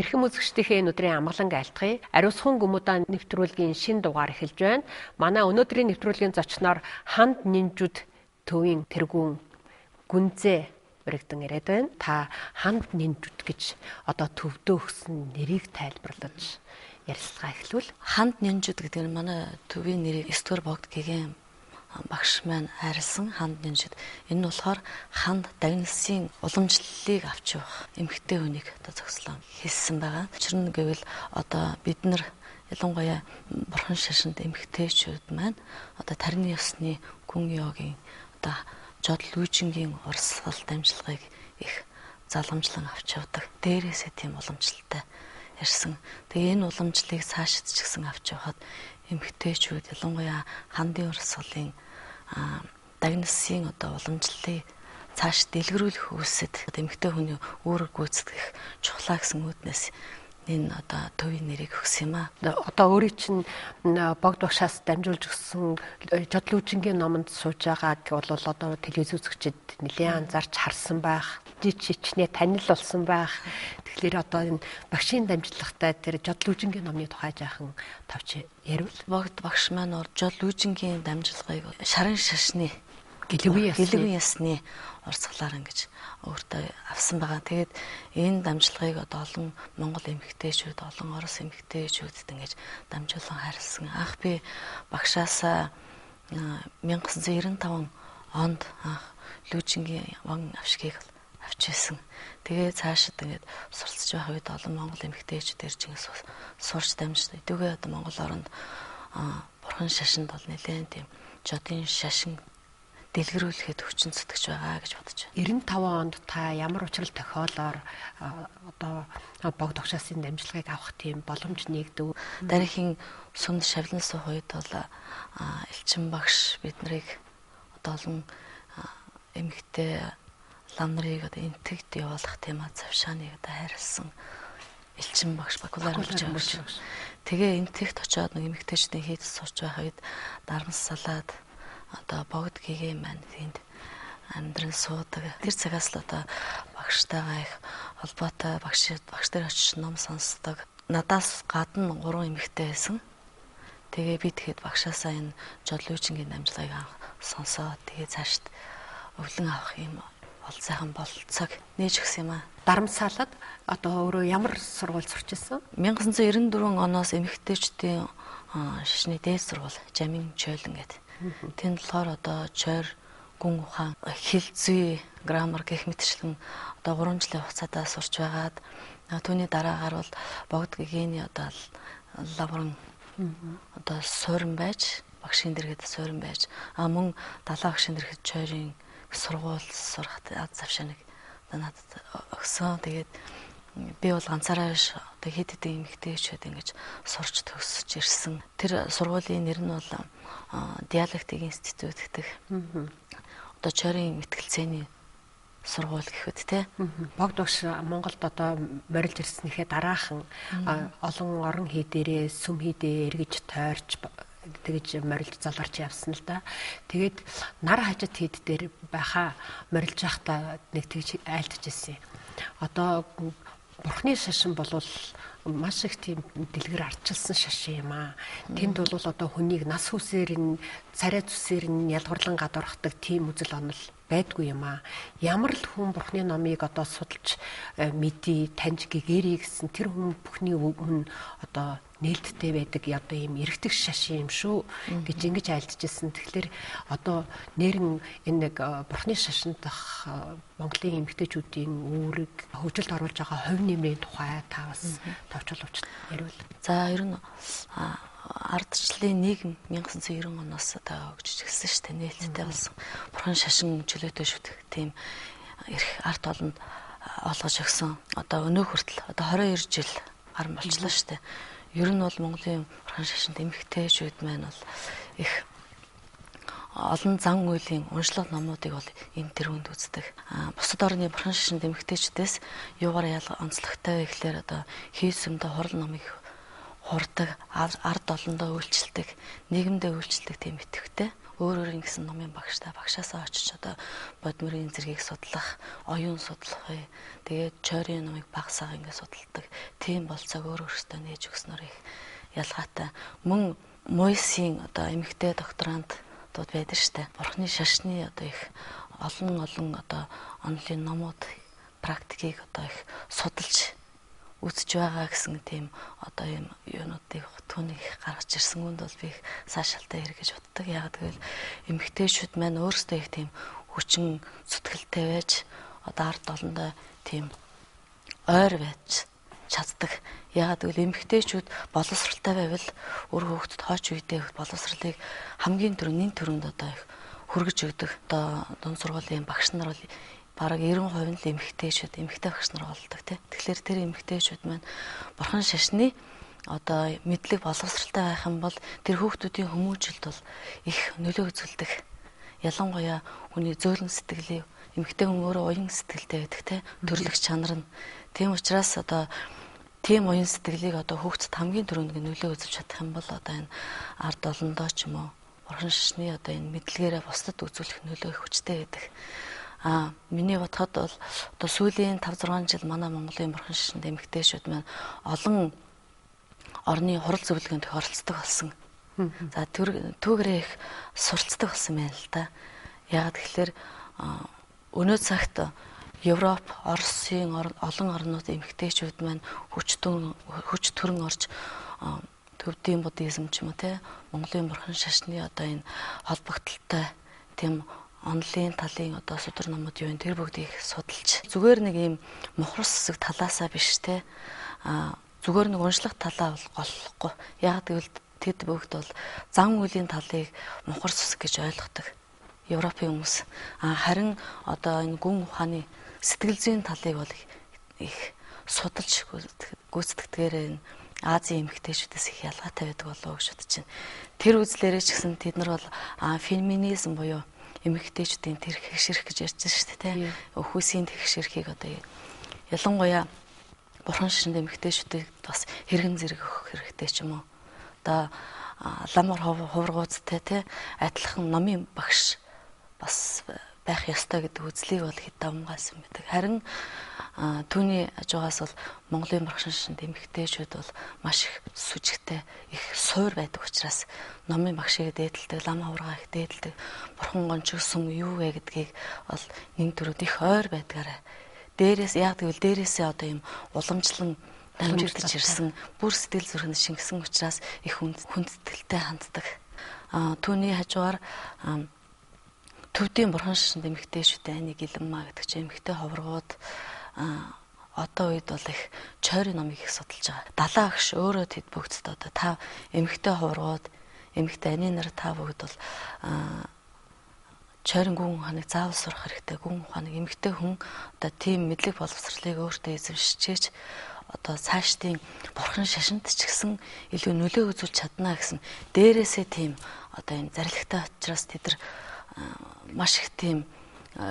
Эрхэм үзэгчдийнхээ өнөөдрийн амгалан айлтгая. Ариусхан гүмүдаа нэвтрүүлгийн шин дугаар эхэлж байна. Манай өнөөдрийн нэвтрүүлгийн зочноор Ханд Нинжүд төвийн тэргүүн Гүнзээ өргөдөн ирээд байна. Та Ханд Нинжүд гэж одоо төвдөө өгсөн нэрийг тайлбарлаж ярилцлага эхлүүл. Ханд Нинжүд гэдэг нь манай төвийн нэрийг 9-р богд гэгээн багш маань хайрлсан Ханд Нинжүд. Энэ нь болохоор Ханд Дагнасын уламжлалыг авч явах эмэгтэй хүнийг одоо зохицлон хэлсэн байгаа. Учир нь гэвэл одоо бид нар ялангуяа бурхан шашинд эмэгтэйчүүд маань одоо тарины ёсны гүн йогийн одоо жодол үжингийн урсгал дамжлагыг их заламжлан авч явдаг. Дээрээсээ тийм уламжлалтай ярьсан. Тэгээ энэ уламжлалыг цаашид ч гэсэн авч явахад эмэгтэйчүүд ялангуяа хандын урсгалын дагнасын одоо уламжлалыг цааш дэлгэрүүлэх үүсэд эмэгтэй хүний үүрэг гүйцэтгэх чухлаа гэсэн үүднээс энэ одоо төвийн нэрийг өгсөн юм аа. Одоо өөрийн чинь богд багшаас дамжуулж өгсөн жодол үжингийн номонд сууж байгааг бол одоо телевиз үзэгчид нэлээд анзаарч харсан байх. Жичнээ танил болсон байх. Тэгэхээр одоо энэ багшийн дамжлагтай тэр жодол үжингийн номны тухай жаахан тавч ярил. Богд багш маань жодол үжингийн дамжлагыг шарын шашны гэлэгэн ясны урсгалаар ингэж өөртөө авсан байгаа. Тэгээд энэ дамжлагыг одоо олон монгол эмэгтэйчүүд, олон орос эмэгтэйчүүдэд ингэж дамжуулан хайрлсан. Анх би багшаасаа 1995 онд анх лүжингийн ван авшгийг авч байсан. Тэгээд цаашид ингэж суралцж байх үед олон монгол эмэгтэйчүүд ирж ингэж сурч дамжсан. Идүүгээ одоо монгол оронд бурхан шашинд бол нэлээд тийм жодын шашин дэлгэрүүлэхэд хүчин зүтгэж байгаа гэж бодож байна. 95 онд та ямар учрал тохиолоор одоо богд багшаасын дамжлагыг авах тийм боломж нэгдэв? Дараагийн сүмд шавлан суух үед бол элчин багш биднийг одоо олон эмэгтэй лам нарыг одоо энтэгт явуулах тийм завшааныг одоо хайрлсан элчин багш бакалавр багш. Тэгээ энтэгт очиод нэг эмэгтэйчдийн хийд сууж байх үед дарамт салаад одоо богд гэгээ маань тэнд амьдран суудаг. Тэр цагаас л одоо багштайгаа их холбоотой багш нар очиж ном сонсдог. Надаас гадна 3 эмэгтэй байсан. Тэгээ би тэгэхэд багшаасаа энэ жодол үжингийн дамжлагыг анх сонсоод тэгээ цаашд өвлөн авах юм бол сайхан болцоог нээж өгсөн юм аа. Дарамсаалаад одоо өөрөө ямар сургууль сурч ирсэн? 1994 оноос эмэгтэйчдийн шашны дээд сургууль Жамин Чойлон гэдэг. Тэнд болохоор одоо чойр, гүн ухаан, хэл зүй, граммар гэх мэтчлэн одоо 3 жилийн хугацаатаа сурч байгаад түүний дараагаар бол богд гэгээний одоо лаврын одоо суурин байж, багшийн дэргэд суурин байж мөн далаа багшийн дэргэд чойрын сургууль сурах завшааныг надад өгсөн. Тэгээд би бол ганцаараа биш одоо хэд хэдэн эмэгтэйчүүд ингэж сурч төгсөж ирсэн. Тэр сургуулийн нэр нь бол диалектик институт гэдэг. Одоо чойрын мэтгэлцээний сургууль гэхэд те. Богд багш Монголд одоо морилж ирснийхээ дараахан олон орон хий дээрээ сүм хий дээр эргэж тойрч тэгж морилж залгарч явсан л да. Тэгээд нар хажид хийд дээр байхаа морилж явахдаа нэг тэгж айлтж ирсэн. Одоо бурхны шашин болвол маш их тийм дэлгэр ардчилсан шашин юм аа. Тэнд бол одоо хүнийг нас хүсээр нь царай зүсээр нь ялгарлан гадуурхдаг тийм үзэл онол байдгүй юм аа. Ямар л хүн бурхны номыг одоо судалж мэдий таньж гэгэрээ гэсэн тэр хүн бүхний өмнө одоо нээлттэй байдаг одоо ийм эргэдэг шашин юм шүү гэж ингэж айлтжсэн. Тэгэхээр одоо нэрэн энэ нэг бурхны шашинд дах Монголын эмэгтэйчүүдийн үүрэг хөгжилд оруулж байгаа хувь нэмрийн тухай та бас товчоловч ярил. За ер нь ардчлалын нийгэм 1990 оноос одоо өгч эхэлсэн шүү дээ. Нээлттэй болсон. Бурхан шашин чөлөөтэй шүтэх тийм эрх арт олонд олгож өгсөн. Одоо өнөө хүртэл одоо 22 жил гар болчлоо шүү дээ. Ер нь бол Монголын бурхан шашинд эмэгтэйчүүд маань бол их олон зан үйлийн уншлага номнуудыг бол энэ тэргүүнд үздэг. Бусад орны бурхан шашинд эмэгтэйчдээс юугаар онцлогтой вэ гэхээр одоо хийсэмдээ хурал номыг хурдаг, ард олондоо үйлчлдэг, нийгэмдээ үйлчлдэг тийм итгэвтэй. өөр ингэсэн номын багштай багшаасаа очиж одоо бодмөрийн зэргийг судлах, оюун судлах, тэгээд чойрын номыг багасаа ингэ судалдаг. Тийм болцоог өөрөөсөө нээж өгснөр их ялгаатай. Мөн Мойсийн одоо эмэгтэй докторант дууд байдаг штэ. Бурхны шашны одоо их олон одоо онлын номууд практикийг одоо их судалж үзэж байгаа гэсэн тийм одоо юм юунуудыг түүнийг гаргаж ирсэн үнд бол би их сайшаалтай хэрэг гэж боддог. Яг тэгвэл эмэгтэйчүүд маань өөрсдөө их тийм хүчин зүтгэлтэй байж одоо ард олондоо тийм ойр байж чаддаг. Яг тэгвэл эмэгтэйчүүд боловсралтай байвал өөр хүүхдэд хойч үедээ боловсралыг хамгийн түрүүний төрөнд одоо их хүргэж өгдөг. Одоо дунд сургуулийн багш нар бол бараг 90% нь эмэгтэйчүүд, эмэгтэй багш нар болдог тий. Тэгэхээр тэр эмэгтэйчүүд маань бурхан шашны одоо мэдлэг боловсралтай байх юм бол тэр хүүхдүүдийн хүмүүжилд бол их нөлөө үзүүлдэг. Ялангуяа хүний зөөлөн сэтгэлийн эмэгтэй хүн өөрөө уян сэтгэлтэй байдаг тий. Төрлөх чанар нь. Тийм учраас одоо тийм уян сэтгэлийг одоо хүүхдэд хамгийн түрүүнд нөлөө үзүүлж чадах юм бол одоо энэ ард олондоо ч юм уу бурхан шашны одоо энэ мэдлэгээрээ бусдад үзүүлэх нөлөө их хүчтэй байдаг. Миний бодоход бол одоо сүүлийн 5-6 жил манай Монголын бурхан шашинд эмэгтэйчүүд маань олон орны хурал зөвлөгөөнд оролцдог болсон. За түүгээрээ их суралцдаг болсон байна л да. Яагаад тэгэхээр өнөө цагт Европ, Оросын олон орнууд эмэгтэйчүүд маань хүч төрөн орж төвдийн буддизм ч юм уу те Монголын бурхан шашны одоо энэ холбогдлолтой тийм онлын талын одоо судар номууд юу вэ? Тэр бүгдийг судалж зүгээр нэг ийм мухрас хэсэг талаасаа биш те зүгээр нэг уншлах талаа бол голлохгүй. Яг тэгвэл тэд бүгд бол зан үйлийн талыг мухрас хэсэг гэж ойлгодог. Европын хүмүүс. Харин одоо энэ гүн ухааны сэтгэл зүйн талыг бол их судалж гүйцэтгэдгээр Азийн эмэгтэйчүүдээс их ялгаатай байдаг болов уу гэж бодож байна. Тэр үзлээрээ ч гэсэн тэд нар бол феминизм буюу эмэгтэйчүүдийн тэр хэгшэрх гэж ярьж байна шүү дээ. Өхөөсийн тэгшэрхийг одоо ялангуяа бурхан шашинд эмэгтэйчүүдийг бас хэрэгэн зэрэг өгөх хэрэгтэй ч юм уу. Одоо ламар хуврагуудтай те адилхан номын багш бас байх ёстой гэдэг үзлийг бол хэд давмгаасан байдаг. Харин түүний хажуугаас бол Монголын бурхан шашинд эмэгтэйчүүд бол маш их сүжигтэй, их суур байдаг учраас номын багшийг дээдэлдэг, лам хавраа их дээдэлдэг. Бурхан гончгсон юу вэ гэдгийг бол нэг төрөд их ойр байдгаараа. Дээрээс яг тэгвэл дээрээсээ одоо юм уламжлан дамжигдаж ирсэн бүр сэтгэл зүрхэнд шингэсэн учраас их хүндэтгэлтэй ханддаг. Түүний хажуугаар төвдийн бурхан шашинд эмэгтэйчүүдтэй нэг Илмаа гэдэг чинь эмэгтэй ховрогууд одоо үед бол их чойрын номыг их судалж байгаа. Далаа агш өөрөө тэд бүгдд одоо та эмэгтэй ховрогууд, эмэгтэй ани нар та бүгд бол чойрын гүн ухааныг заавал сурах хэрэгтэй. Гүн ухааныг эмэгтэй хүн одоо тийм мэдлэг боловсролыг өөртөө эзэмшиж одоо цаашдын бурхан шашинд ч гэсэн илүү нөлөө үзүүлж чадна гэсэн дээрээсээ тийм одоо юм зарилгатай учраас тэд нар маш их тийм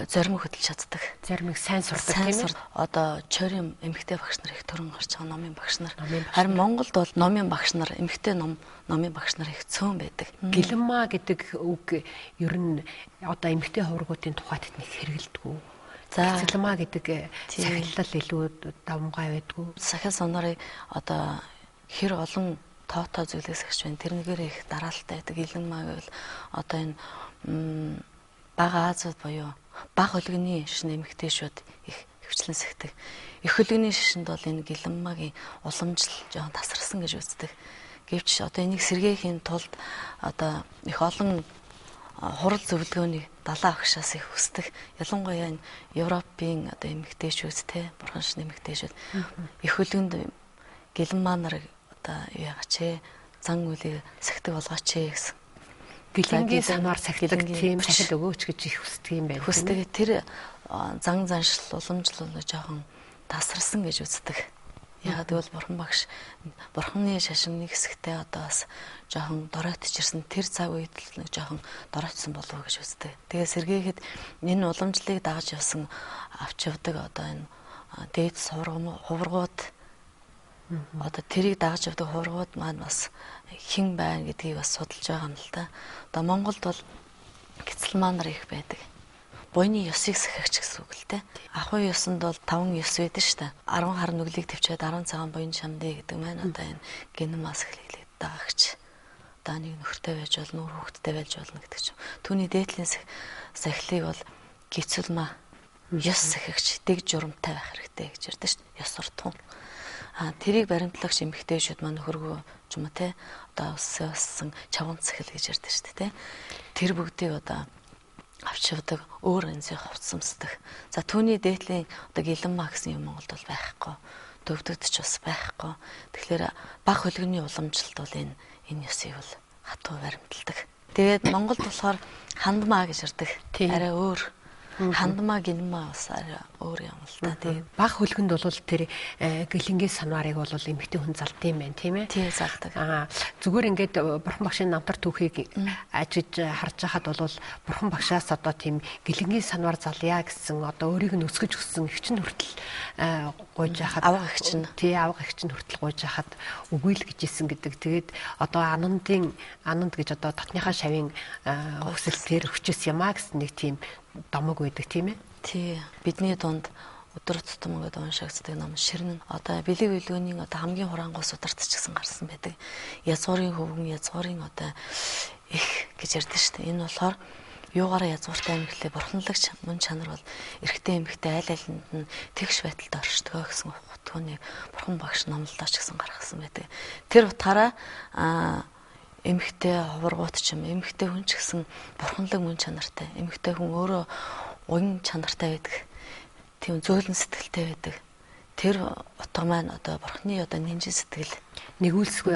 зоримог хөдөлж чаддаг. Зоримог сайн сурдаг тийм ээ. Одоо чойрын эмэгтэй багш нар их төрөн гарч байгаа номын багш нар. Харин Монголд бол номын багш нар, эмэгтэй номын багш нар их цөөн байдаг. Гэлэнмаа гэдэг үг ер нь одоо эмэгтэй хуврагуудын тухайд нэг хэрэгэлдэггүй. За гэлэнмаа гэдэг сахилал илүү давмгай байдгүй. Сахил сонорыг одоо хэр олон тоотоо зүйлээс агч байна. Тэрнгээр их дараалалтай байдаг. Гэлэнмаа гэвэл одоо энэ бага Азууд буюу бага хөлгөний шашны эмэгтэйчүүд их хвчлэн сахидаг. Их хөлгөний шашинд бол энэ гэлэнмаагийн уламжлал жоохон тасарсан гэж үздэг. Гэвч одоо энийг сэргээхийн тулд одоо их олон хурал зөвлөгөөний далаа агшаас их хүсдэг. Ялангуяа энэ Европын одоо эмэгтэйчүүд те бурхан шашны эмэгтэйчүүд их хөлгөнд гэлэнмаа нар одоо юу яагач зан үйлийг сахидаг болгооч гэсэн. Гэлэнгийн санаар сахидаг тийм сахил өгөөч гэж их хүсдэг юм байна. Хүсдэг. Тэр зан заншил уламжлал жоохон тасарсан гэж үздэг. Яг тэгвэл бурхан багш бурханы шашинны хэсэгтээ одоо бас жоохон доройтчихсан тэр цаг үед л нэг жоохон доройтсон болов уу гэж үздэг. Тэгээ сэргээхэд энэ уламжлалыг дагаж явсан авч явдаг одоо энэ дээд хуврагууд одоо тэрийг дагаж явдаг хуврагууд маань бас хэн байна гэдгийг бас судалж байгаа юм л та. Одоо Монголд бол гяцл маань их байдаг. Буйны ёсыг сахигч гэсэн үг л дээ. Ахуй ёсонд бол 5 ёс байдаг шүү дээ. 10 хар нүглийг төвчээд 10 цагаан буйн шамдыг гэдэг маань одоо энэ геном мас хэлээд даагч. Одоо нэг нөхөртэй байж болно, нүүр хүүхэдтэй байж болно гэдэг чинь. Түүний дээдлийн сахилыг бол гяцулмаа ёс сахигч дэг журамтай байх хэрэгтэй гэж ярьдаг шүү дээ. Ёс суртахуун. Тэрийг баримтлагч эмэгтэйчүүд маань нөхөргөө ч юм уу те одоо өссөн чаван сахил гэж ярьдаг шүү дээ. Тэр бүгдийг одоо авч явдаг, өөр янзын хувцсамсдаг. За түүний дээдлийн одоо гэлэнмаа гэсэн юм Монголд бол байхгүй. Төвдөгд ч бас байхгүй. Тэгэхээр бага хөлгөний уламжлалт бол энэ ёсыг бол хатуу баримталдаг. Тэгээд Монголд болохоор хандмаа гэж ярьдаг. Арай өөр. Хандмаа гинмаа бас арай өөр юм л та. Тэгээд бага хөлгөнд бол тэр гэлэнгийн санварыг бол эмэгтэй хүн залд юм байна, тийм ээ? Тий, залдаг. Зүгээр ингээд бурхан багшийн намтар түүхийг ажиж харж байхад бол бурхан багшаас одоо тийм гэлэнгийн санвар залъя гэсэн одоо өөрийг нь өсгөж өгсөн эгчин хүртэл гуйж байхад авга эгчин. Тий, авга эгчин хүртэл гуйж байхад үгүй л гэжсэн гэдэг. Тэгээд одоо ананд гэж одоо дотныхаа шавийн өсөл тэр өчөөс юмаа гэсэн нэг тийм домог байдаг, тийм ээ? Тий. Бидний дунд өдөр тутам ингээд уншигддаг ном Ширнэн одоо бэлэг билгөөний одоо хамгийн хураангуй сударт ч гэсэн гарсан байдаг. Язгуурын хөвгөн, язгуурын одоо их гэж ярьдаг шүү дээ. Энэ болохоор юугаараа язгууртай амьдлээ бурханлагч мөн чанар бол эрэгтэй эмэгтэй айл айланд нь тэгш байдалд оршдгоо гэсэн утгыг бурхан багш номлолдооч гэсэн гаргасан байдаг. Тэр утгаараа эмэгтэй ховргууд ч юм эмэгтэй хүн ч гэсэн бурханлаг мөн чанартай. Эмэгтэй хүн өөрөө уян чанартай байдаг. Тийм зөөлөн сэтгэлтэй байдаг. Тэр утга маань одоо бурхны одоо нинжин сэтгэл нэгүүлсгүй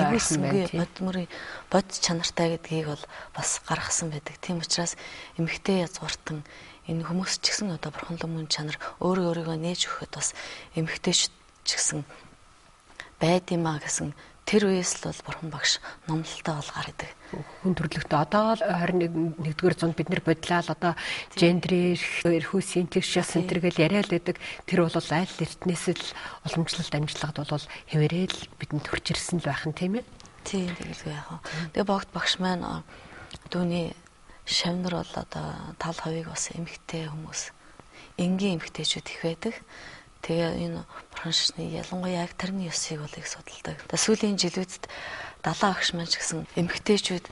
бод чанартай гэдгийг бол бас гаргасан байдаг. Тийм учраас эмэгтэй язгууртан энэ хүмүүс ч гэсэн одоо бурханлаг мөн чанар өөрийгөө нээж өгөхөд бас эмэгтэй ч гэсэн байдимаа гэсэн тэр үеэс л бол бурхан багш номлолтой бол гардаг. Хүн төрлөختөө одоо 21-р зуунд бид нэр бодлоо одоо гендер эрхүүс интеллекшн центр гэж яриад байдаг. Тэр бол аль эртнээс л уламжлалт амжилтлагад бол хэвээрээ л бидэнд төрж ирсэн л байх нь тийм ээ. Тийм тэгэлгүй яах вэ. Тэгээ богд багш маань дүүний шавнар бол одоо тал хавийг бас эмэгтэй хүмүүс энгийн эмэгтэйчүүд их байдаг. Тэгээ энэ бурхан шашны ялангуяа яг тарны ёсыг бол их судалдаг. Сүүлийн жилүүдэд далаа багш маань ч гэсэн эмэгтэйчүүд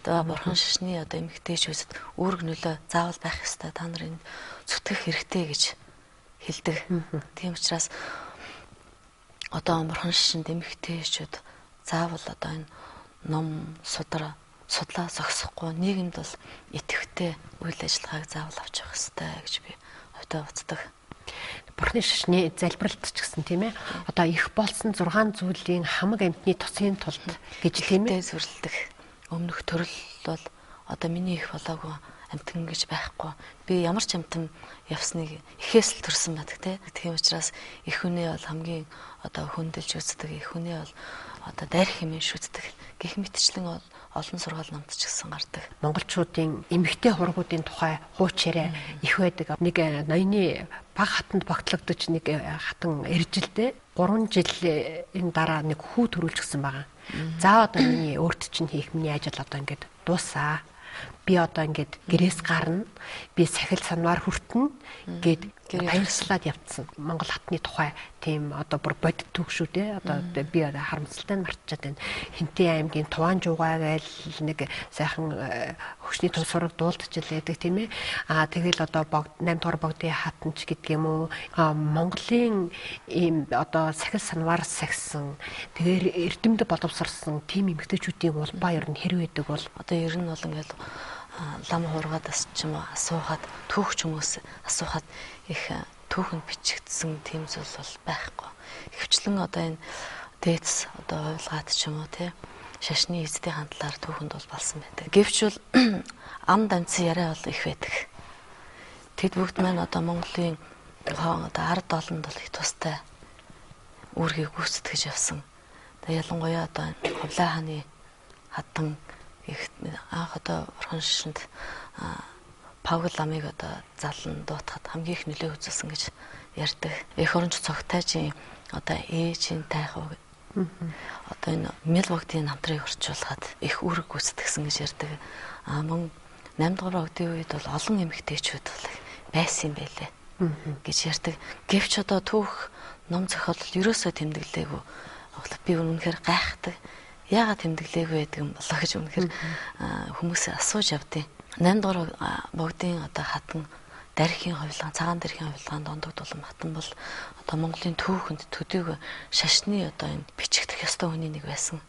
одоо бурхан шашны одоо эмэгтэйчүүдэд үүрэг нөлөө заавал байх ёстой. Та нарын зүтгэх хэрэгтэй гэж хэлдэг. Тийм учраас одоо бурхан шашинд эмэгтэйчүүд заавал одоо энэ ном судлаа зогсохгүй нийгэмд бол идэвхтэй үйл ажиллагааг заавал авч явах ёстой гэж би хувьдаа боддог. Бурхны шашны залбиралт ч гэсэн тийм ээ. Одоо их болсон 6 зүйлийн хамаг амьтны тусын тулд гэж тийм ээ зөвлөдөг. Өмнөх төрөл бол одоо миний их болоогүй амьтан гэж байхгүй. Би ямар ч амьтан явсныг ихээс л төрсөн байдаг тийм учраас их хүнээ бол хамгийн одоо хөндлөж үздэг. Их хүнээ бол одоо дайрх хэмээн шүтдэг. Гэх мэтчлэн олон сургаал номд ч гэсэн гардаг. Монголчуудын эмэгтэй хургуудын тухай хууч яриа их байдаг. Нэг ноёны баг хатанд багтлагдаж нэг хатан эржилдээ 3 жилийн дараа нэг хүү төрүүлж гисэн байгаа. За одоо миний өөрт чинь хийх миний ажил одоо ингээд дуусаа. Би одоо ингээд гэрээс гарна. Би сахил санваар хүртэнэ гэд баярслаад явцсан. Монгол хатны тухай тийм одоо бүр бодит түүх шүү дээ. Одоо би харамсалтай нь марчаад байна. Хинтээ аймгийн Туваан жуугаа гээл нэг сайхан хөгшний төв сураг дуулдчихл байдаг тийм ээ. Тэгэл одоо 8 дугаар богдын хатанч гэдэг юм уу. Монголын ийм одоо сахил санваар сахисан тэгээд эрдэмтэд боловсрсон тийм эмэгтэйчүүдийн улбаа ер нь хэрэг байдаг бол одоо ер нь бол ингээд лам хуургадаас ч юм уу асуухад түүхч хүмүүс асуухад их түүхэнд бичигдсэн тийм зүйл бол байхгүй. Хөвчлэн одоо энэ дээдс одоо хувилгаад ч юм уу тий шашны эзэдийн хандлаар түүхэнд бол болсон байдаг. Гэвч бол ам данцсан яриа бол их байдаг. Тэд бүгд маань одоо Монголын одоо ард олонд бол их тустай үүргийг гүйцэтгэж явсан. Тэгээ ялангуяа одоо Хувлаа хааны хатан их анх одоо бурхан шашинд Павл ламыг одоо залан дуутахад хамгийн их нөлөө үзүүлсэн гэж ярьдаг. Эх оронч цогтайжийн одоо ээжийн тайхав одоо энэ мэл богдын намтрыг орчуулахад их үүрэг гүйцэтгсэн гэж ярьдаг. Мөн 8 дугаар богдын үед бол олон эмэгтэйчүүд бол байсан юм байлээ гэж ярьдаг. Гэвч одоо түүх ном зохиолол ерөөсөө тэмдэглээгүй. Би үнэхээр гайхдаг. Яагаад тэмдэглээгүй байдаг юм болоо гэж үнэхээр хүмүүсээ асууж явдیں۔ 8 дугаар богдын одоо хатан дархийн хувилгаан, цагаан дархийн хувилгаанд ондогдуулан хатан бол одоо Монголын түүхэнд төдийгүй шашны одоо энэ бичигдэх ёстой хүний нэг байсан.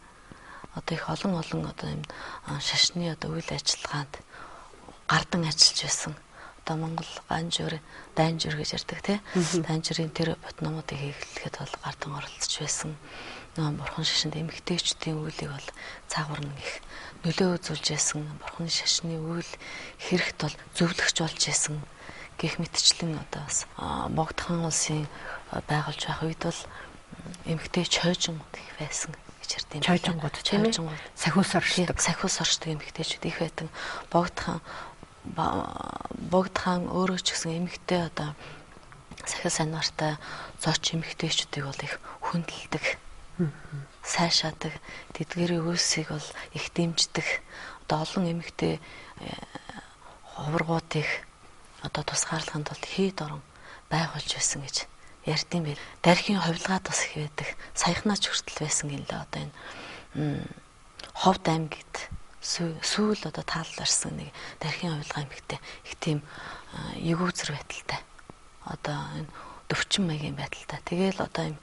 Одоо их олон одоо энэ шашны одоо үйл ажиллагаанд гардан ажиллаж байсан. Одоо Монгол дайнжур гэж ярьдаг тий. Дайнжурын тэр бот номуудыг хийхэд бол гардан оролцож байсан. Бурхан шашинд эмэгтэйчүүдийн үйлийг бол цаагаарн их нөлөө үзүүлж байсан. Бурханы шашны үйл хэрэгт бол зөвлөгч болж байсан. Гэх мэтчлэн одоо бас Богдхан улсын байгуулж байх үед бол эмэгтэй чойжингууд их байсан гэж ярьдیں۔ Чойжингууд тийм ээ. Сахиус оршдог эмэгтэйчүүд их байдаг. Богдхан өөрөө ч гэсэн эмэгтэй одоо сахиус анвартай зооч эмэгтэйчүүдийг бол их хүндэлдэг. Сайшаадаг, тэдгэрийн үйлсийг бол их дэмждэг. Одоо олон эмэгтэй хувиргуудыг одоо тусгаарлаханд бол хийд орон байгуулж байсан гэж ярьдсан байл. Дархийн хувилгаад бас их байдаг. Саяхнаач хүртэл байсан гинлээ. Одоо энэ Ховд аймагт сүүл одоо таалларсан нэг дархийн хувилгаа эмэгтэй их тийм егүүзэр байдалтай. Одоо энэ дөвчин маягийн байдалтай. Тэгээл одоо юм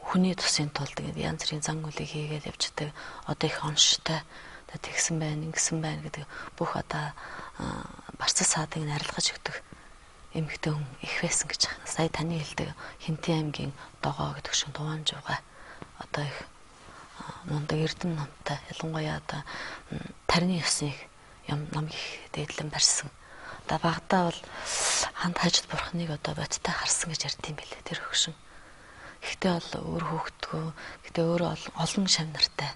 хүний тусын тулд янз бүрийн зан үйлийг хийгээд явждаг. Одоо их онштой тэгсэн байна, ингэсэн байна гэдэг бүх одоо барцас саадыг арилгаж өгдөг эмэгтэй хүн их байсан гэж байна. Сая таны хэлдэг Хинтэн аймгийн Догоо гэдэг шиг Дуван жуугай одоо их мундаг эрдэм номтой ялангуяа одоо тарны ёсныг ном их дээдлэн барьсан. Одоо багадаа бол ханд хажид бурхныг одоо бодтой харсан гэж ярьдсан байлээ тэр хөгшин. Гэхдээ бол өөр хөөгдгөө. Гэхдээ өөрөө олон шав нартай.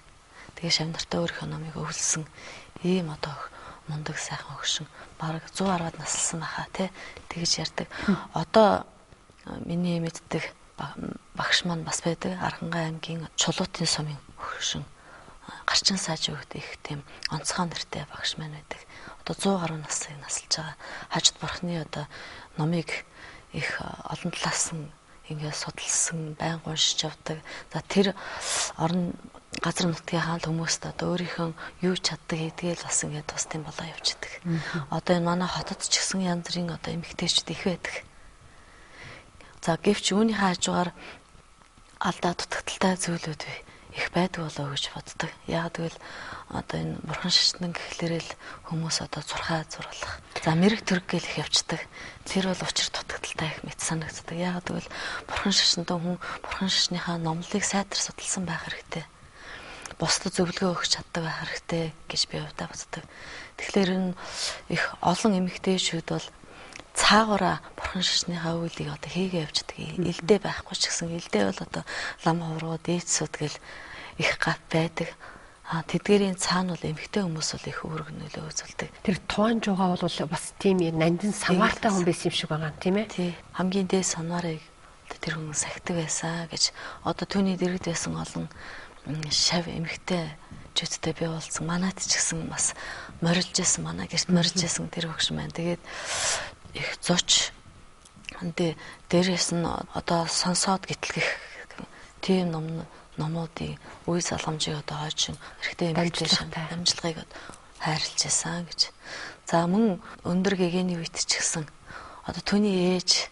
Тэгээ шав нартай өөрийнхөө номыг өвлсөн ийм одоо мундаг сайхан хөгшин. Бараг 110-аад наслсан баха тий. Тэгж ярьдаг. Одоо миний мэддэг багш маань бас байдаг. Архангай аймгийн Чулуутын сумын хөгшин. Гарчин сааж өгд их тийм онцгой нэртэй багш маань байдаг. Одоо 100 гаруй насыг насалж байгаа. Хажид бурхны одоо номыг их олон талаас нь ингээд судалсан, байнга уншиж явдаг. За тэр орон газар нутгийн хаал хүмүүст одоо өөрийнхөө юу чаддаг гэдгээл бас ингээд тусдын болоо явчихдаг. Одоо энэ манай хотод ч гэсэн янз бүрийн одоо эмэгтэйчүүд их байдаг. За гэвч үүнийхээ хажуугаар алдаа дутагдaltaй зүйлүүд их байдаг болоо гэж боддог. Яг тэгвэл одоо энэ бурхан шашны гэхлээрэл хүмүүс одоо зурхаа зурлах. За мэрэг төрг гэл их явцдаг. Тэр бол учир дутагдaltaй их мэт санагддаг. Яг тэгвэл бурхан шашинтай хүн бурхан шашныхаа номлыг сайтар судалсан байх хэрэгтэй. Бусдад зөвлөгөө өгч чаддаг байх хэрэгтэй гэж би хувьдаа боддог. Тэгэхээр энэ их олон эмэгтэйчүүд бол цаагаараа бурхан шашныхаа үйлийг одоо хийгээ явждаг. Илдээ байхгүй ч гэсэн илдээ бол одоо лам хувруу дээдсүүд гэл их гап байдаг. Тэдгэрийн цаана бол эмэгтэй хүмүүс бол их үүрэг нөлөө үзүүлдэг. Тэр Туан жугаа бол бас тийм нандин санваартай хүн байсан юм шиг байгаа юм тийм ээ. Тий. Хамгийн дээд санваарыг тэр хүн сахидаг байсан гэж одоо түүний дэргэд байсан олон шав эмэгтэй жүжигтэй би болсон. Манайд ч гэсэн бас морилж байсан. Манай гэрт морилж байсан тэр хөгшин байна. Тэгээд их зоч дээрээс нь одоо сонсоод гэтлэх тийм номуудын үе залгамжийг одоо хойчин хэрэгтэй эмэгтэй дамжлагыг хайрлаж байсан гэж. За мөн өндөр гэгэний үед ч гэсэн одоо түүний ээж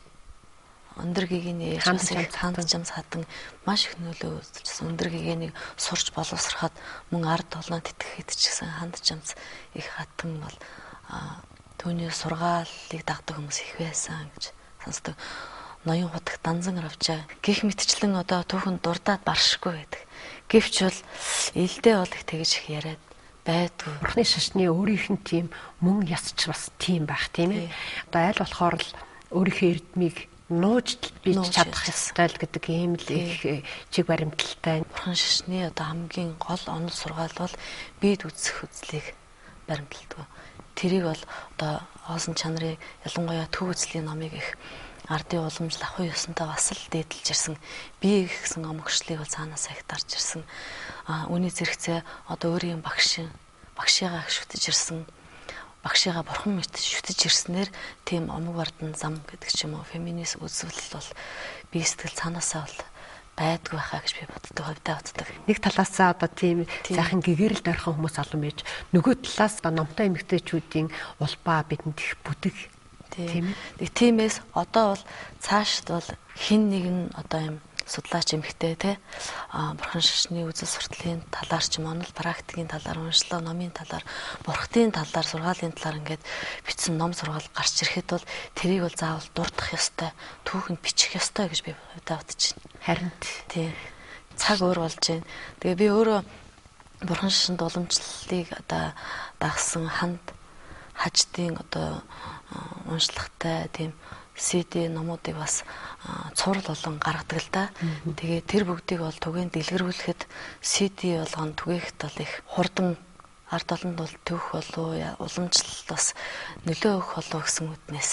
өндөр гэгэний ээж ханд жамс хатан маш их нөлөө үзүүлсэн. Өндөр гэгэнийг сурч боловсроход мөн ард толгойн тэтгэхэд ч гэсэн ханд жамс их хатан бол түүний сургаалыг дагдаг хүмүүс их байсан гэж сонсдог. Ноён хутагт данзан равчаа гих мэтчлэн одоо түүхэн дурдаад баршгүй байдаг. Гэвч бол элдээ бол их тэгж их яриад байдгүй. Бурхны шашны өөрийнх нь тийм мөн ясч бас тийм байх тийм ээ. Одоо аль болохоор л өөрийнхөө эрдмийг нууж бийж чадах ёстой л гэдэг ийм л их чиг баримталтай. Бурхан шашны одоо хамгийн гол онол сургаал бол бид үзэх үзлийг баримталдаг. Тэрийг бол одоо хоосон чанарыг ялангуяа төв үзлийн номыг их ардын уламжлал ахуй ёсонтой бас л дээдэлж ирсэн. Би гэсэн омгшлыг бол цаанаас их дарж ирсэн. Үүний зэрэгцээ одоо өөрийн багшигаа их шүтэж ирсэн. багшигаа бурхан мэт шүтэж ирснээр тийм омог бардан зам гэдэг ч юм уу феминист үзвэл бол би сэтгэл цаанаасаа бол байдгүй байхаа гэж би боддог, хувьдаа боддог. Нэг талаасаа одоо тийм сайхан гэгэрэлд орхон хүмүүс олон байж, нөгөө талаас номтой эмэгтэйчүүдийн улбаа бидэнд их бүдэг. Тийм ээ. Тиймээс одоо бол цаашд бол хин нэг нь одоо юм судлаач эмэгтэй те бурхан шашны үзэл сурталын талаар ч юм уу практикийн талаар уншлаа номын талаар бурхтын талаар сургаалын талаар ингээд бичсэн ном сургаал гарч ирэхэд бол тэрийг бол заавал дурдах ёстой түүхэнд бичих ёстой гэж би бодож байна. Харин тий цаг өөр болж байна. Тэгээ би өөрөө бурхан шашинд уламжлалыг одоо дагсан ханд хаждын одоо уншлагатай тийм CD номуудыг бас цуврал болон гаргадаг л да. Тэгээ тэр бүгдийг бол түгээн дэлгэрүүлэхэд CD болгон түгээхэд бол их хурдан ард олонд бол төвх болов уламжлалт бас нөлөө өгөх болов гэсэн үднээс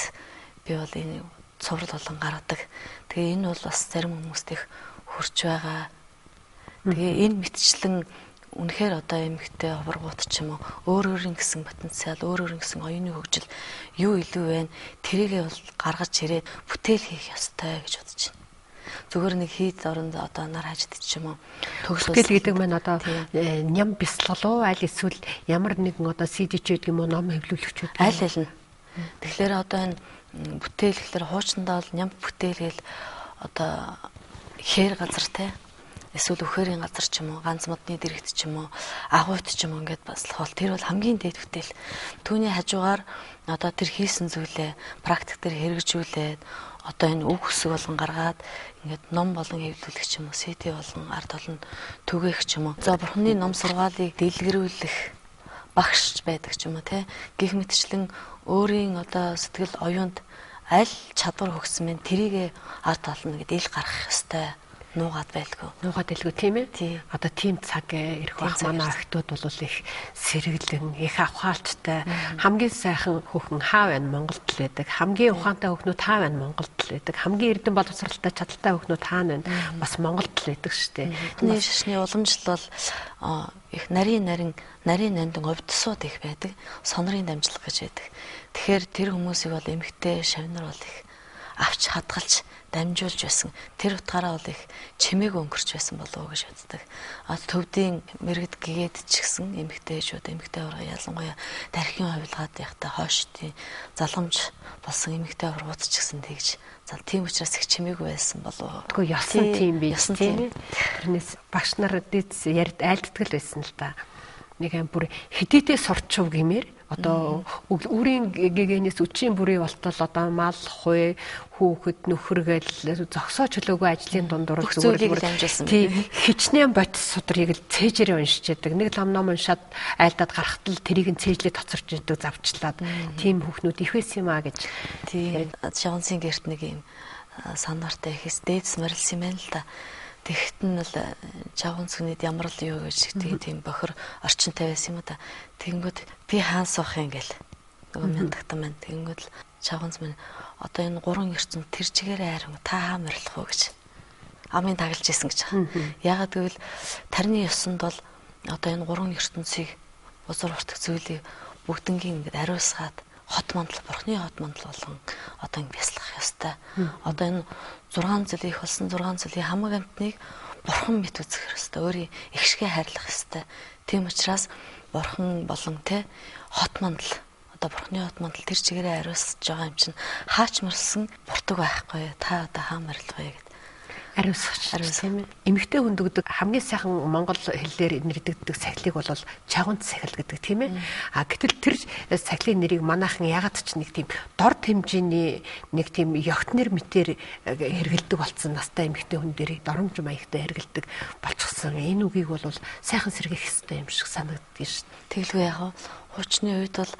би бол энэ цуврал болон гаргадаг. Тэгээ энэ бол бас зарим хүмүүст их хүрч байгаа. Тэгээ энэ мэтчлэн үнэхээр одоо эмэгтэй хургууд ч юм уу өөрийн гэсэн потенциал, өөрийн гэсэн оюуны хөгжил юу илүү вэ? Тэрийгээ бол гаргаж ирээд бүтээл хийх ёстой гэж бодож байна. Зүгээр нэг хийд оронд одоо нар хажид ч юм уу төгсгөл гэдэг маань одоо ням бясалгал уу аль эсвэл ямар нэгэн одоо CD ч гэдэг юм уу ном хэвлүүлэгч үү? Аль аль нь. Тэгэхээр одоо энэ бүтээл гэхэлэр хуучндаа бол ням бүтээл гээл одоо хээр газар те эсвэл өхөрийн газар ч юм уу ганц модны дэрэгт ч юм уу агуйт ч юм уу ингээд баслах бол тэр бол хамгийн дээд бүтээл. Түүний хажуугаар одоо тэр хийсэн зүйлээ практик дээр хэрэгжүүлээд одоо энэ үг хэсэг болгон гаргаад ингээд ном болон хэвлүүлэх ч юм уу CD болон ард олон түгээх ч юм уу. За бурхны ном сургаалыг дэлгэрүүлэх багш байдаг ч юм уу те гих мэтчлэн өөрийн одоо сэтгэл оюунд аль чадвар хөгсөн мэн тэрийг ард олон гэдэг ил гаргах ёстой. Нуугаад байлгүй. Нуугаад байлгүй тийм ээ. Одоо тийм цаг ирэх бах манай охтууд бол их сэргэлэн, их авхаалттай. Хамгийн сайхан хүүхэн хаа байна Монголд л байдаг. Хамгийн ухаантай хүүхнүүд хаа байна Монголд л байдаг. Хамгийн эрдэн боловсралтай чадaltaй хүүхнүүд хаа байна бас Монголд л байдаг шүү дээ. Бидний шашны уламжлал бол их нарийн нандин овдсууд их байдаг. Сонрын дамжлага гэж байдаг. Тэгэхээр тэр хүмүүсийг бол эмгтэй шавнар бол их авч хадгалж дамжуулж байсан. Тэр утгаараа бол их чимээг өнгөрч байсан болов уу гэж боддог. Төвдийн мэрэгд гэгээд ч гэсэн эмэгтэйчүүд эмэгтэй урга ялангуяа дархийн хувилгаад явахдаа хойштын залгамж болсон эмэгтэй ургууд ч гэсэн тэгж. За тийм учраас их чимээг байсан болов уу. Тэгвэл ясан тийм би тийм. Тэрнээс багш нар дэд ярьд айлддаг л байсан л да. Нэг юм бүр хэдийдээ сурчв гэмээр одоо үрийн гэгэнээс үчийн бүрий болтол одоо мал хуй хүүхэд нөхөргөл зогсоож хөлөөгөө ажлын дундуур зүгээр хичнээн бодис судрыг л цээжээрээ уншиж яадаг. Нэг ном уншаад айлдаад гарахт л тэрийг нь цээжлээ тоцорч яадаг завчлаад тийм хүүхнүүд их байсан юм а гэж. Тийм шонсын гэрт нэг юм санаартай ихс дээдс морилсан юм байна л да. Тэгэхэд нь бол чавхан сүнэд ямар л юу гэж тийм бохор орчинтай байсан юм да. Тэгэнгүүт би хаан суух юм гээл. Нөгөө мяндагтан маань тэгэнгүүт л чавхан сүн одоо энэ гурван ертөнд тэр чигээрээ хайран та хаа морилох уу гэж амын таглаж исэн гэж байгаа. Яагаад гэвэл тарны ёсонд бол одоо энэ гурван ертөнцийг бузар уртах зүйлийг бүгднгийн ингээд ариусгаад хот мандал бурхны хот мандал болон одоо ингэ бясалгах ёстой. Одоо энэ 6 зүйл их болсон 6 зүйлийн хамаг амтныг бурхан мэт үзэх ёстой. Өөрийн ихшгээ хайрлах ёстой. Тийм учраас бурхан болон те хот мандал одоо бурхны хот мандал тэр чигээрээ ариусж байгаа юм чинь хаач мөрсөн буртаг байхгүй. Та одоо хаа морилох вэ гэдэг. Ариусгач тийм ээ. Эмэгтэй хүнд өгдөг хамгийн сайхан монгол хэлээр нэрдэгддэг сахилыг бол чавгант сахил гэдэг тийм ээ. Гэтэл тэр сахилын нэрийг манайхан ягаад ч нэг тийм дорд хэмжээний нэг тийм ягтнэр мэтэр хэрэгэлдэг болсон настай эмэгтэй хүн дээрээ доромж маягтай хэрэгэлдэг болчихсон. Энэ үгийг бол сайхан сэргийх хэрэгтэй юм шиг санагддаг шүү дээ. Тэгэлгүй яах вэ? Хуучны үед бол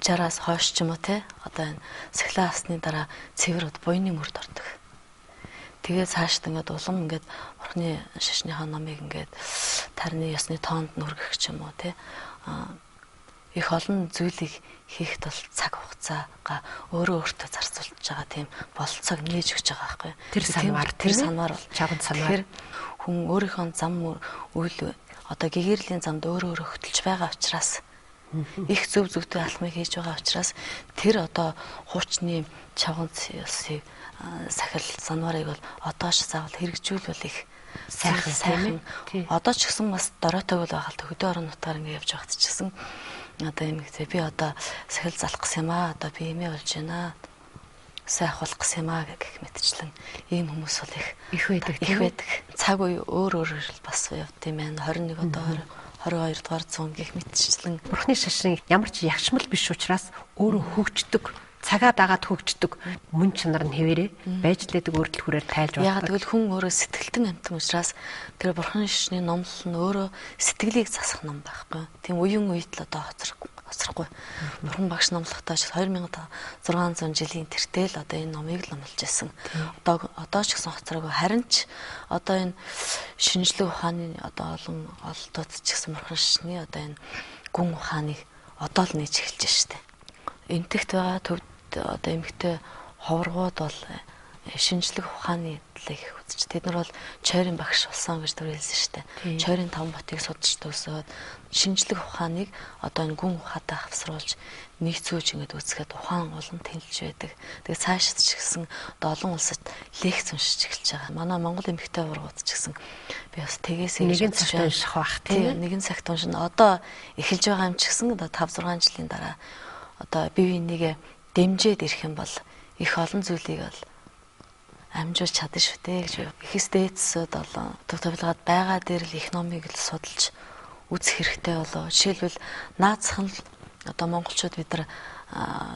60-аас хойш ч юм уу те одоо энэ сахилаа авсны дараа цэвэр буйны мөрд ордог. Тэгээд цаашд ингээд улам ингээд бурхны шашныхаа номыг ингээд тарны ёсны тоонд нүргэх ч юм уу те их олон зүйлийг хийхэд бол цаг хугацаага өөрөө өөртөө зарцуулж байгаа тийм болцоог нээж өгч байгаа байхгүй. Тэр санаар бол чаван санаар хүн өөрийнхөө зам үйл одоо гэгэрлийн замд өөрөө хөтөлж байгаа учраас Их зөв зөвтэй алхмыг хийж байгаа учраас тэр одоо хуучны чавганц ёсыг сахил занварыг бол одоош заавал хэрэгжүүлвэл их сайхан. Одоо ч гэсэн бас дороотойг бол байгаа л хөдөө орон нутгаар ингэ явж байгаад ч гэсэн одоо юм ихтэй би одоо сахил залах гэсэн юм аа. Одоо би эмээ болж байна. Сайн авах гэсэн юм аа гэх мэтчлэн ийм хүмүүс бол их байдаг. Цаг үе өөр бас явд юм байна. 21 одоо 22 дугаар зуун гэх мэтчлэн Бурхны шашин ямар ч ягшмал биш учраас өөрөө хөгждөг, цагаа дагаад хөгждөг мөн чанар нь хэвээрээ байж лээдэг өөрчлөл хүрээр тайлж байна. Яг тэгвэл хүн өөрөө сэтгэлтэн амтан учраас тэр Бурхны шашны номлол нь өөрөө сэтгэлийг засах ном байхгүй. Тийм үеийн үед л одоо хоцрохгүй. Бурхан багш номлохтой 2600 жилийн тэртэл одоо энэ номыг л номлож байсан. Одоо ч гэсэн хоцроогүй. Харин ч одоо энэ шинжлэх ухааны одоо олон ололтууд ч гэсэн Бурхан шашны одоо энэ гүн ухааныг одоо л нээж эхэлж байна шүү дээ. Эмтэгт байгаа төвд одоо эмэгтэй ховргууд бол шинжлэх ухааны талыг их үзэж. Тэд нар бол чойрын багш болсон гэж төрөлсөн шүү дээ. Чойрын 5 ботыг судалж төгсөөд шинжлэх ухааныг одоо энэ гүн ухаатай хавсруулж нийцүүлж ингэж үзэхэд ухаан олон тэнэлж байдаг. Тэгээ цаашд ч гэсэн одоо олон улсад лекц уншиж эхэлж байгаа. Манай Монгол эмэгтэй ховргууд ч гэсэн би бас тэгээс нэгэн цагт унших бах тийм нэгэн цагт уншина. Одоо эхэлж байгаа юм ч гэсэн одоо 5 6 жилийн дараа одоо бие бинийгээ дэмжиж ирэх юм бол их олон зүйлийг бол амжуулж чадна шүү дээ гэж ихс дээдсүүд болон төв тавилгаад байгаа дээр л их номыг л судалж үзэх хэрэгтэй болоо. Жишээлбэл наацхан л одоо монголчууд бид нар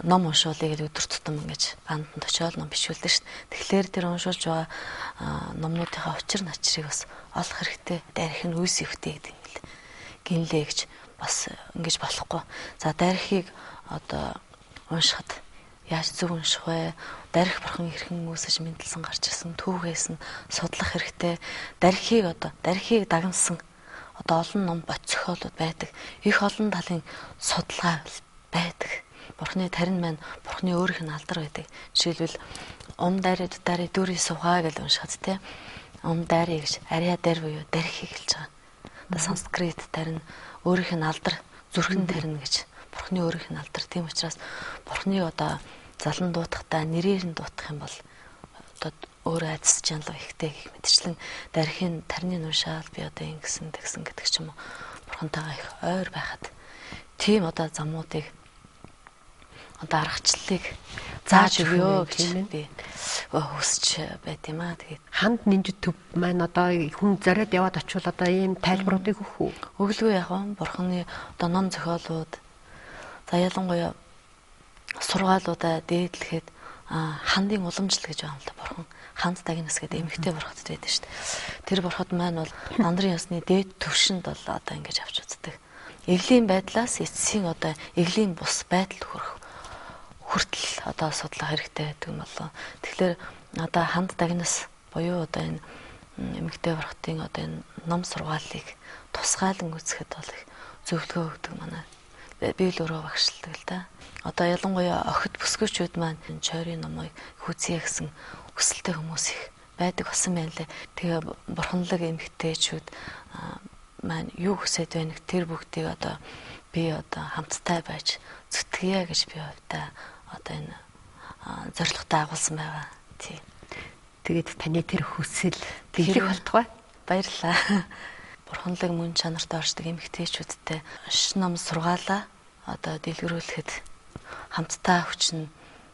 ном уншуулъя гэж өдөр тутам ингэж банданд очиод ном бичүүлдэг шүү дээ. Тэгэхээр тэр уншуулж байгаа номнуудынхаа учир начрыг бас олох хэрэгтэй. Дарих нь үс өвтэй гэдэг юм л гинлээ гэж бас ингэж болохгүй. За дарихыг одоо уншихад яаж зөв унших вэ? Дарих бурхан хэрхэн үүсэж мэдлсэн гарч ирсэн түүхээс нь судлах хэрэгтэй. Дарихыг дагнасан одоо олон ном бот зохиолууд байдаг. Их олон талын судалгаа байдаг. Бурхны тарин маань бурхны өөрийнх нь алдар байдаг. Жишээлбэл дайры дүүрий сувгаа гэж уншихад те дайры гэж арья дайр буюу дарихыг хэлж байгаа. Одоо санскрит тарин өөрийнх нь алдар зүрхэн тарин гэж бурхны өөрийнх нь алдар. Тийм учраас бурхныг одоо залан дуудахтаа нэрээр нь дуудах юм бол одоо өөрөө айдас чанал ихтэй гэх мэтчлэн дархийн тарны уншаал би одоо ингэсэн тэгсэн гэдэг ч юм уу бурхантайгаа их ойр байхад тийм одоо замуудыг одоо аргачлалыг зааж өгөө гэж би хүсч байт юм аа. Тэгээд ханд нинжид төв маань одоо хүн зориод яваад очивол одоо ийм тайлбаруудыг өгөх үү? Өглөө яг бурханы одоо ном зохиолууд за ялангуяа сургаалуудаа дээдлэхэд хандын уламжлал гэж байна л да. Бурхан ханд дагнас гэдэг эмэгтэй бурхад байдаг шүү дээ. Тэр бурхад маань бол нандрын ёсны дээд төвшөнд бол одоо ингэж авч үздэг. Эглийн байдлаас эцсийн одоо эглийн бус байдал хүртэл одоо судлах хэрэгтэй гэдэг юм болоо. Тэгэхээр одоо ханд дагнас буюу одоо энэ эмэгтэй бурхтын одоо энэ ном сургаалыг тусгаалan үзэхэд бол их зөвлөгөө өгдөг манай. Би л өөрөө багшилдаг л да. Одоо ялангуяа охид бүсгүйчүүд маань чойрын номыг хүзье гэсэн хүсэлтэй хүмүүс их байдаг болсон байна лээ. Тэгээ бурханлаг эмэгтэйчүүд маань юу хүсэж байна тэр бүгдийг одоо би одоо хамттай байж зүтгэе гэж би хувьдаа одоо энэ зорилготой агуулсан байгаа. Тий. Тэгээд таны тэр хүсэл биелэх болтугай. Баярлалаа. Бурханлаг мөн чанартай оршдог эмэгтэйчүүдтэй ном сургаалаа одоо дэлгэрүүлэхэд хамтдаа хүчин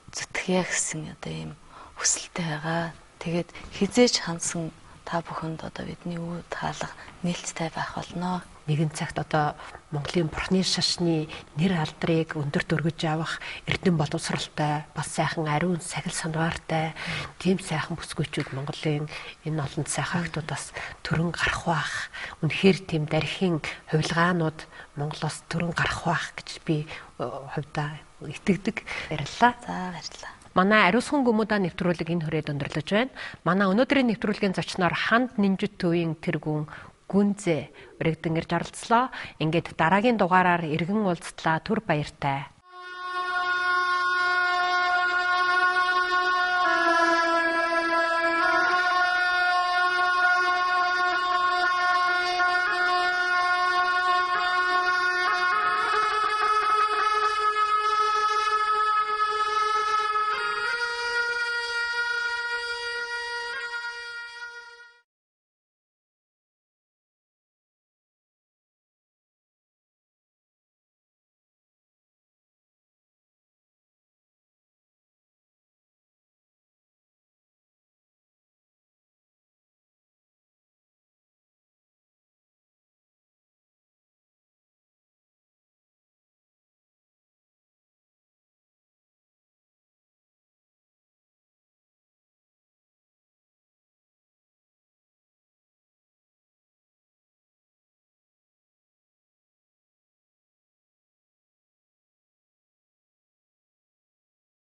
зүтгэе гэсэн одоо ийм хүсэлтэй байгаа. Тэгээд хизээч хандсан та бүхэнд одоо бидний үе таалга нээлттэй байх болно. Нэгэн цагт одоо Монголын бурхны шашны нэр алдрыг өндөрт өргөж авах эрдэм боловсралтай, бас сайхан ариун сахил санваартай тийм сайхан бүсгүйчүүд Монголын энэ олон сайхан охтуудаас төрөн гарах бах. Үнэхээр тийм дархийн хувилгаанууд Монголоос төрөн гарах бах гэж би хувьдаа итгэдэг. Баярлалаа. За баярлалаа. Манай ариусхан гүмүдаа нэвтрүүлэг энэ хүрээд өндөрлөж байна. Манай өнөөдрийн нэвтрүүлгийн зочноор ханд нинжит төвийн тэргүүн Гүнзэ өргөдөн ирж оролцлоо. Ингээд дараагийн дугаараар иргэн уулзтлаа. Түр баяртай.